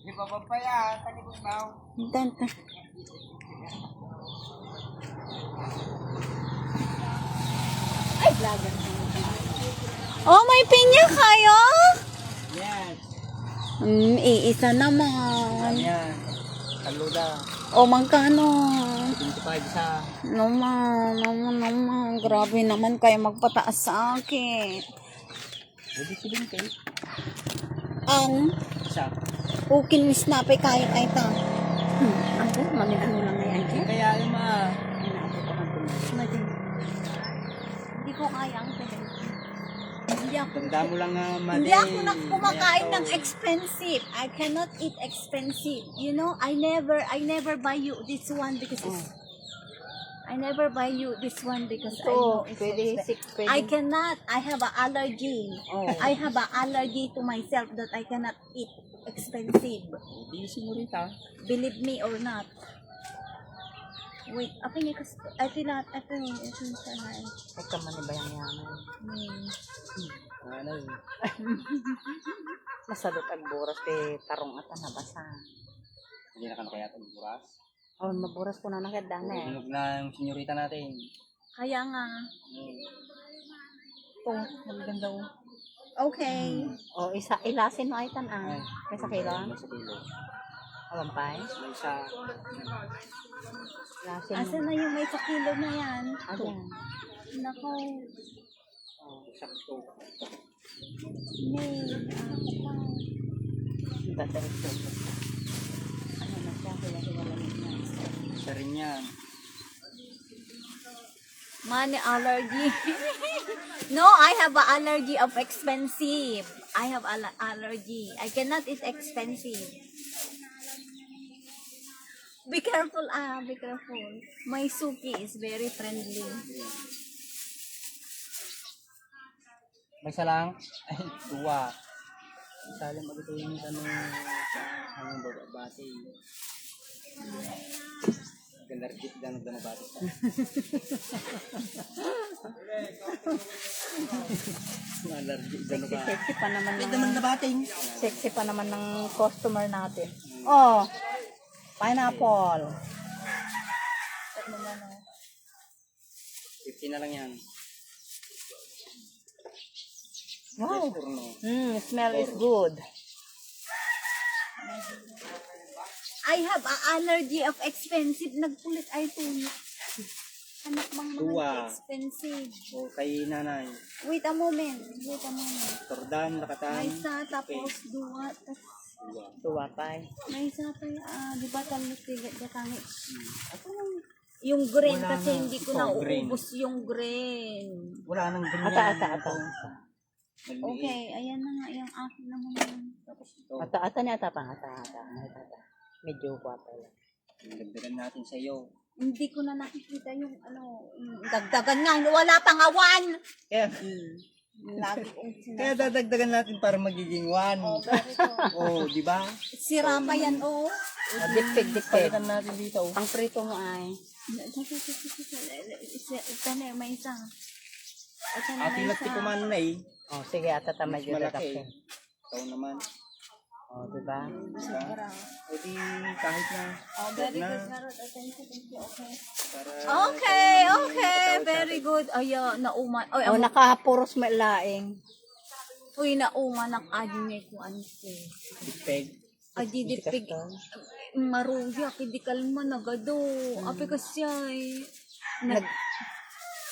Di ba papaya? Talikod ba? Danta. Ay, vlogger. Oh, may pinya kayo? Yes. Iisa naman. Yan. Kaluda. O, magkano? 25 isa. Naman. Grabe naman kayo magpataas sa akin. Pwede silin kayo. Ang Isa. ukin mis na pa kahit ay ta. Ako, manigano lang na yan. Kaya yung mga... Hindi ko kaya ang pwede. Tanda mo lang nga, Madi. Hindi ako kumakain ng expensive. I cannot eat expensive. You know, I never buy you this one because I never buy you this one because I know it's Pwede, expensive. I cannot. I have an allergy. Oh. I have an allergy to myself that I cannot eat expensive. Hindi sinurita. Believe me or not. Wait, apa niya kasi, ito sana. Ikaw man ba yung yaman? Ano yun? Masalot ang buras te tarong at nabasa. Hindi na ka kaya itong buras. Oh, maburas ko na nakadana eh. Hinog na yung senyorita natin. Kaya nga. Ito, maganda ko. Okay. Oh, ilasin mo ay tan Ay. May sa kilo? May sa kilo. Awampay? May isa. Ilasin mo. Asan na yung may sakilo na yan? Ayan. Nako. Sakto. May, Dadarit ko. Ano na siya? Hila-hilalamig na. Isa rin yan. money allergy. No, I have an allergy of expensive. I have allergy. I cannot eat expensive. Be careful, be careful. My Suki is very friendly. May isa lang? Ay, duwa. Isa lang mag-ito yung ano bababati. Ganda rin dito gano'n damabati sa. Allergic gano'n ka. Sexy pa naman ng, nabating. sexy pa naman ng customer natin. Oh, pineapple. 50 na lang yan. Wow. Yes or no? Smell is good. I have an allergy of expensive. Nagpulit ay tunok. Anak mang Duwa. mga expensive. O kay nanay. Wait a moment. Tordan, lakatan. May isa, tapos duwa. Duwa. Tuwapay. May isa pa, di ba tamis tigat na kami? Yung green Wala kasi na. hindi ko Ito, na green. uubos yung green. Wala nang ganyan. Ata. Maliit. Okay, ayan na nga yung akin naman yun. Tapos ito. Ata ni ata pang ata. Medyo guwapa lang. Dagdagan natin sa iyo. Hindi ko na nakikita yung dagdagan nga, wala pang awan. Kaya, Lagi kong kaya dadagdagan natin para magiging 1. Oh, di ba? sira pa yan, oh. Dipig. Palitan natin dito. Ang prito mo ay. Ito na, may isa. Ito na, Ating may lati isa. kumain na eh. Oh, sige, ata Mas medyo malaki dadaksin. eh. Ikaw naman. Oh, diba? Sobra. O di kahit na. Oh, very na. good, Marot. Thank you, okay. Para Okay, very good. Ay, nauma. Ay, Oh, nakapuros may laing. uy, nauma ng adinay ko anse. peg. Adi dipig. Maruya, kidi kalma nagado. Api kasi ay.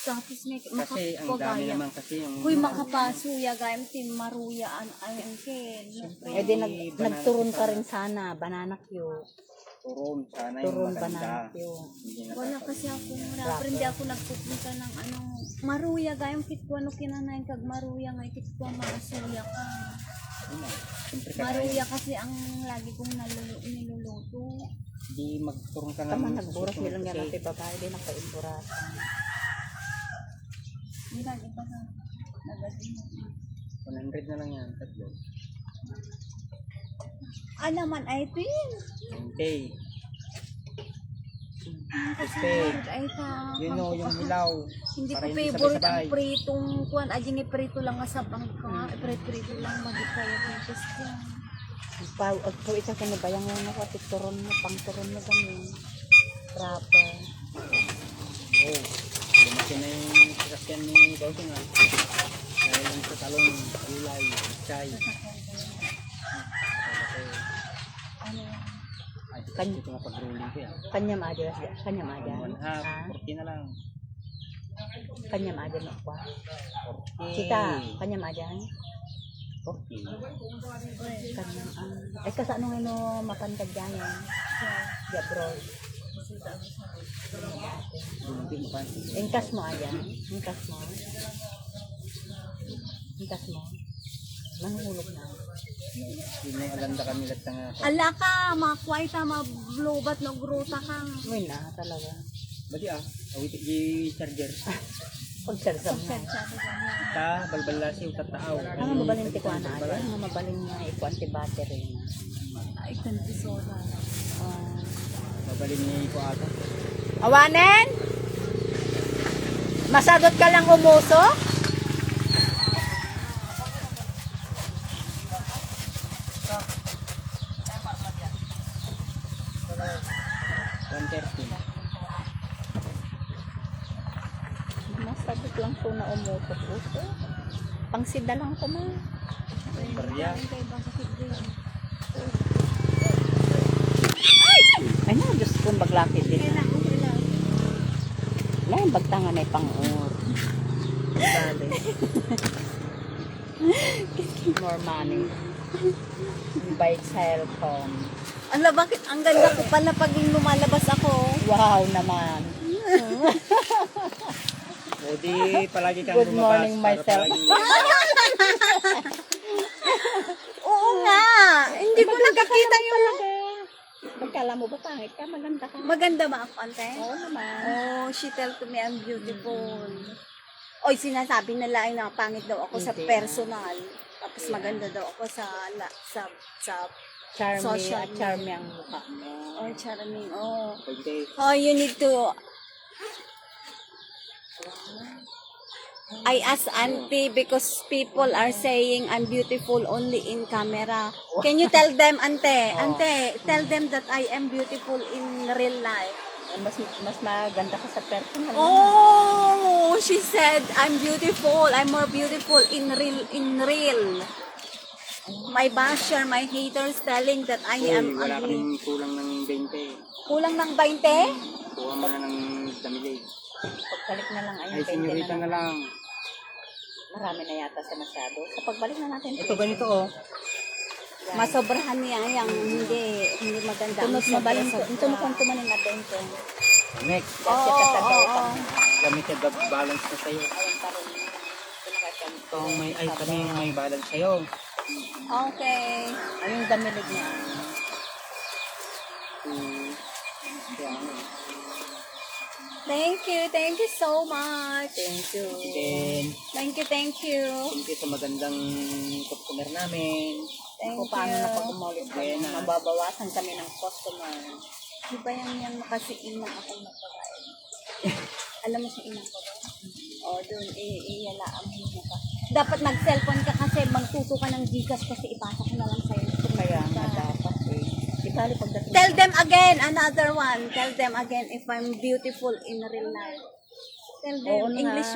Tapos may Kasi ang dami naman kasi yung... Uy, makapasuya, gayam tin maruyaan ayun kin. Eh di nagturon ka rin sana, banana cue. Turon. Sana yung Turon maganda. banana cue. Hindi na Wala kasi ako, hindi ako nagpupunta ng maruya, gayam kit ko ano kinanayin kag maruya, ngay kit ko makasuya ka. Siyempre ka Maruya kasi ang lagi kong niluluto. Di magturon ka Tama naman nagburas nilang yan natin babae din nakaimburas. Hindi lagi pa sa nagadin. 100 na lang yan. Tatlo. Naman ay tin. Okay. Kasi Okay. ay ta. You know, yung hilaw. Hindi Para ko hindi favorite sabay-sabay. ang pritong kuan. Ajing prito lang nga sa bangka. Prito lang magikaya pitas ko. Pag po isa ka na bayang mo na turon mo, pang turon mo kami. Proper. Oh, lumaki na yung sasakyan ni Bauting ah. Dahil lang sa talong, gulay, chay. Ano? Ay, ito nga pag-rolling ko yan. Kanya maaja. Kanya maaja. 1/2, 40 na lang. Kanya maaja mo kwa. 40. Sita, kanya maaja. 40. Kanya ay kasano nga mapantag dyan yan. Ya bro. Hindi mo pansin. Ingkas mo aja. Ingkas mo. Ingkas mo. Nanghulog na. Yun yung alanda kami lahat nga. Ala ka, makway ta, mablobat no gruta kang. Ngayon na talaga. Badi ah, awitik di charger. Pagsarsam na. Ta, balbalasi o tataaw. Ang mabalin ti ko na aja. Ang mabalin nga iko anti-battery na. Ay, kantisola. Mabalin niya ko ata. Awanen! Masagot ka lang umusok? Masagot lang po na umusok. Pangsida lang ko man. Barya. Ay na, Diyos ko, baglaki din. Lain bagtangan ay pang-ur. Dali. More money. Buy cellphone. Ala, bakit ang ganda ko pala pag yung lumalabas ako? Wow naman. O di palagi kang Good lumabas. morning, para myself. palagi- Oo nga, hindi ko nakakita yung... Pagkala mo ba pangit ka? Maganda ka. Maganda ba ako, ante? Oo naman. Oh, she tell to me I'm beautiful. Oy, sinasabi nila ay pangit daw ako sa Hindi. personal. Tapos maganda daw ako sa Charming Social at charming ang mukha mo. oh, charming. Oh. Pagday. Oh, you need to I ask auntie because people are saying I'm beautiful only in camera. Can you tell them, ante? Ante, tell them that I am beautiful in real life. Mas maganda ka sa personal. Oh, she said I'm beautiful. I'm more beautiful in real. My basher, my haters telling that I am Wala ugly. kaming kulang ng 20. Kulang ng 20? Kuha mo na ng damili. Pagbalik na lang Ay, ayun. senyorita na lang. Marami na yata sa masyado. Sa pagbalik na natin. Ito ganito oh. Masobrahan niya yung hindi maganda. Tunod Ang mabalin ko. sobra-sobra. Tunod kong tumanin na 20. Next. Kasi kasadaw pa. Gamit yung balance na sa'yo. Ayun pa rin. Ito ang may, ay kami yung may balance sa'yo. Okay. Ayun damilig niya. Thank you so much. Thank you. Then, Thank you. thank you sa magandang customer namin. Thank Kung paano na pag you. umulit Ayan kami, na. mababawasan kami ng customer. Di ba yan kasi inang akong napakain? Alam mo si inang ko ba? O, doon, iyalaan mo na ka. Dapat mag-cellphone ka kasi magtuto ka ng Gcash kasi ipasa ko na lang sa'yo. Kaya nga dapat eh. Di bali pagdating. Tell them again, another one. Tell them again if I'm beautiful in real life. Tell them, Oo nga. English.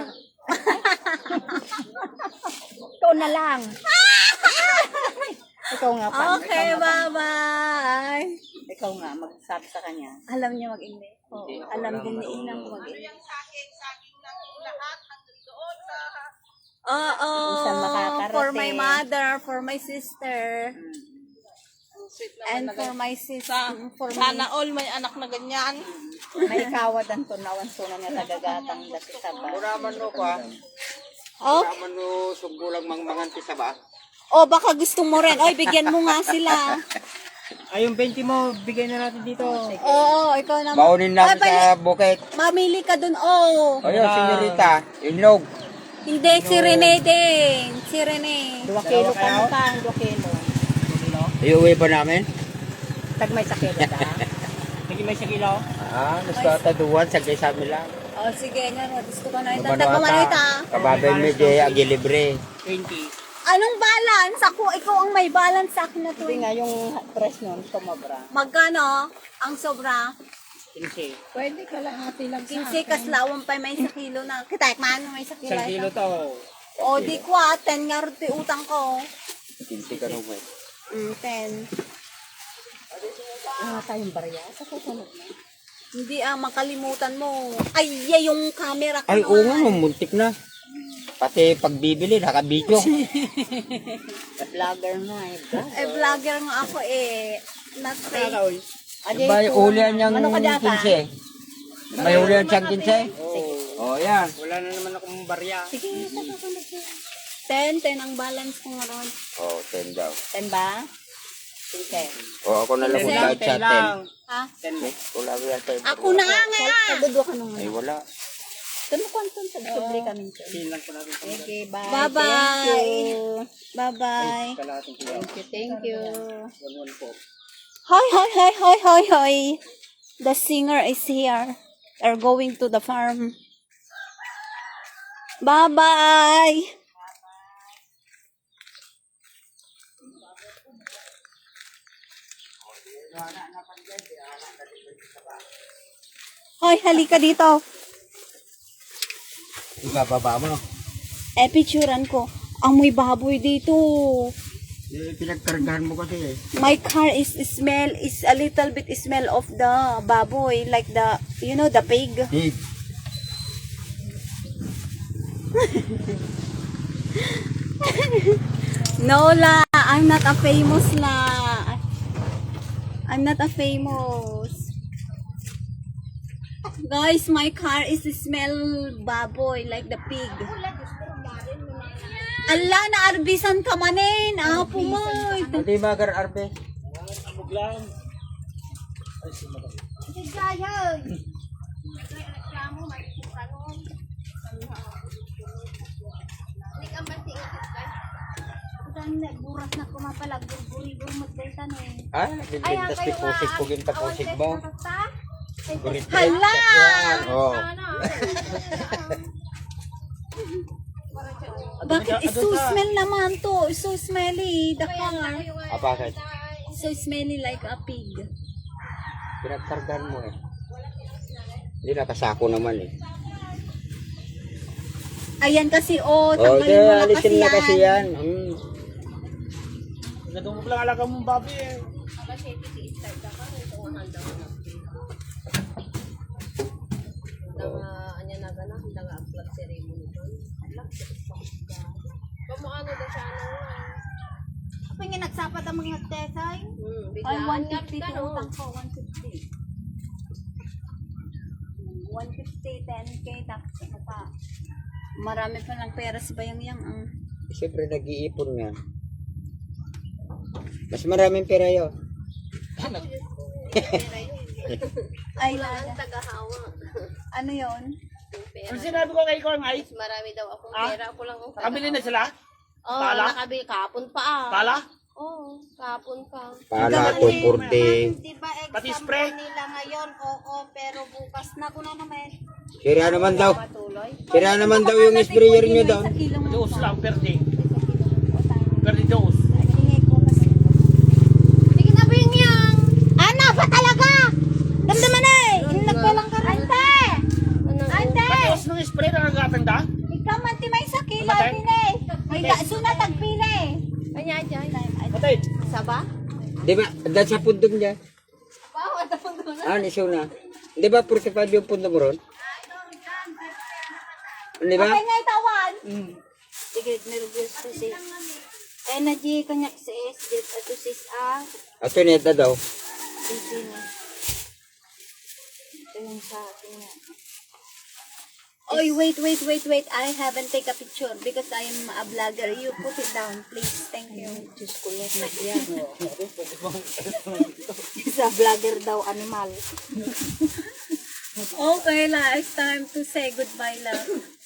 Ikaw na lang. Ikaw nga pa. Okay, ikaw nga pa. bye-bye. Ikaw nga, magsabi sa kanya. Alam niya mag-English. Oo, Hindi, ako alam lang din ni marunong. Inang mag-English. Oo, Saan makakarating? for my mother, for my sister, and for my sister, for Sana my... all may anak na ganyan. May kawad ang tunawan suna niya tagagatang dati sa ba. Kuraman mo pa. Oh, Kuraman mo sugulang manganti sa ba? oh, baka gusto mo rin. Oy, bigyan mo nga sila. Ay, yung 20 mo, bigay na natin dito. Oo, ikaw naman. Baunin natin Ay, sa buket. mamili ka dun, oh. Ayun, senyorita, inog. Hindi, si Rene din. Si Rene. 2 kilo ka mo ka, 2 kilo. Iuwi pa namin? Tagmay sa kilo da. Sige, may sa kilo. Ah, gusto ata duwan, sagay sa amin lang. Oh, sige nga, no. Gusto ko na ito. Mabano Taga ata, manita. kababay medyo agi libre. 20. Anong balance? Ikaw ang may balance sa akin na to. Hindi nga yung price nun, sumobra. Magkano ang sobra? 15. Pwede ka lang ate lang sa 15 kaslawang pa may 1 kilo na. Kita, man, may 1 kilo. 1 kilo to. O, di ko 10 nga rin utang ko. 15 ka nung may. 10. Nga tayong barya sa susunod na. Hindi makalimutan mo. Ay, yung camera ko Ay, oo nga, naman. muntik na. Pati pagbibili, nakabidyo. Vlogger na eh. Vlogger nga ako not fake. Kakaoy. May ulian niyang Ano ka data? 15. May ulian siyang 15. Oh, yan. Wala na naman akong barya. Sige, 10 ang balance ko nga ron. Oh, 10 daw. 10 ba? 15. Oh, ako na lang kung kahit sa 10. Ha? 10 mo. Wala ba yan tayo? Ako na nga nga. Pagdudwa ka nung Ay, wala. Tumukwantun sa subli kami. Sin lang po natin. Okay, bye. Bye-bye. Thank you. Bye-bye. Kalahating kilo. Thank you. 1 po. Hi, hi, hi, hi, hi, hi. The singer is here. They're going to the farm. Bye-bye. Hoy, halika dito. Ibababa mo. Picturean ko. Amoy baboy dito. Pinagkargahan mo kasi eh. My car is a little bit smell of the baboy, like the, the pig. Hey, No la, I'm not a famous la. I'm not a famous. Guys, my car is smell baboy, like the pig. Ala, naarbisan ka manin. Apo mo. hindi magar arbe. Buglang. Buras na kumapalag, guri-guri magdaitan eh. Ah, bintas pikusik ko yung tapusik mo. Hala! Oh. Bakit so smell naman to? It's so smelly, the car. Ah, bakit? So smelly like a pig. Pinagkargahan mo eh. Hindi nakasako naman eh. Ayan kasi, Oh, tanggalin mo na alisin na kasi yan. yan. Nadungog lang alaga mong babi eh. Ako nga nagsapat ang mga tesay. Ay, 150 utang ko, 150. 150, 10k, tapos ano pa. Marami pa ng pera si Bayang Yang. Siyempre nag-iipon nga. Mas maraming pera yun. Ay, lala. Ano yun? Ano sinabi ko kay Korn ay? Marami daw akong Ah? pera. Ako lang ang Nakabili na sila? Oo, Tala? nakabili. Kahapon pa ah. Tala? Oo, kahapon pa. Pala, 240. Di ba Pati spray? nila ngayon? Oo, pero bukas na ko na naman. Sira naman daw. Patuloy. Sira naman daw yung sprayer nyo daw. Dos lang per day. Per day dos. Sige na, Bing Yang. Ano ba talaga? Damdaman eh! Yung nagpalang ka rin. Ante! Ano? Ante! Dos ng spray nangagatang da? Ikaw man ti may sakila, Matay? pili. May suna tagpili. Kanya dyan. Patay. Saba? Di ba? Dahil sa pundong niya. Ah, ni Suna. Di ba 45 yung pundo mo ron? Di ba? Ay ngay tawan. Sige, nervous ko si energy kanyak si S. Ato sis A. Ato neta daw. Sisi na. Ito yung sa akin na. Oy, wait. I haven't take a picture because I am a vlogger. You put it down, please. Thank you. Diyos ko lang na yan. Sa vlogger daw, animal. Okay, la. It's time to say goodbye, la.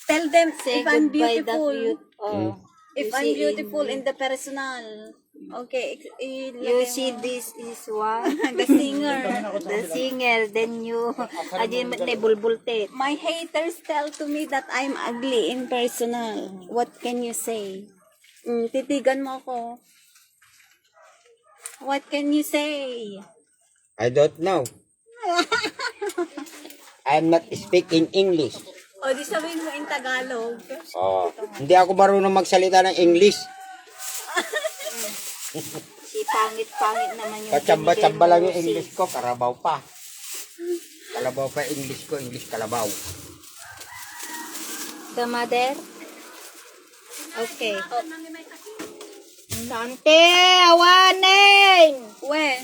Tell them Say if I'm goodbye, beautiful. Oh. If You I'm see beautiful in the personal. Okay. You see this is one. The singer. The singer. Then you. Ajin may bulbulte. My haters tell to me that I'm ugly in personal. What can you say? Titigan mo ako. What can you say? I don't know. I'm not speaking English. O, di sabihin mo in Tagalog. Oh, hindi ako marunong magsalita ng English. Si pangit-pangit naman yung Kachamba-chamba lang yung binigay mo, English ko, karabaw pa. Kalabaw pa English ko, English kalabaw. The mother? Okay. Nante, awanin! When?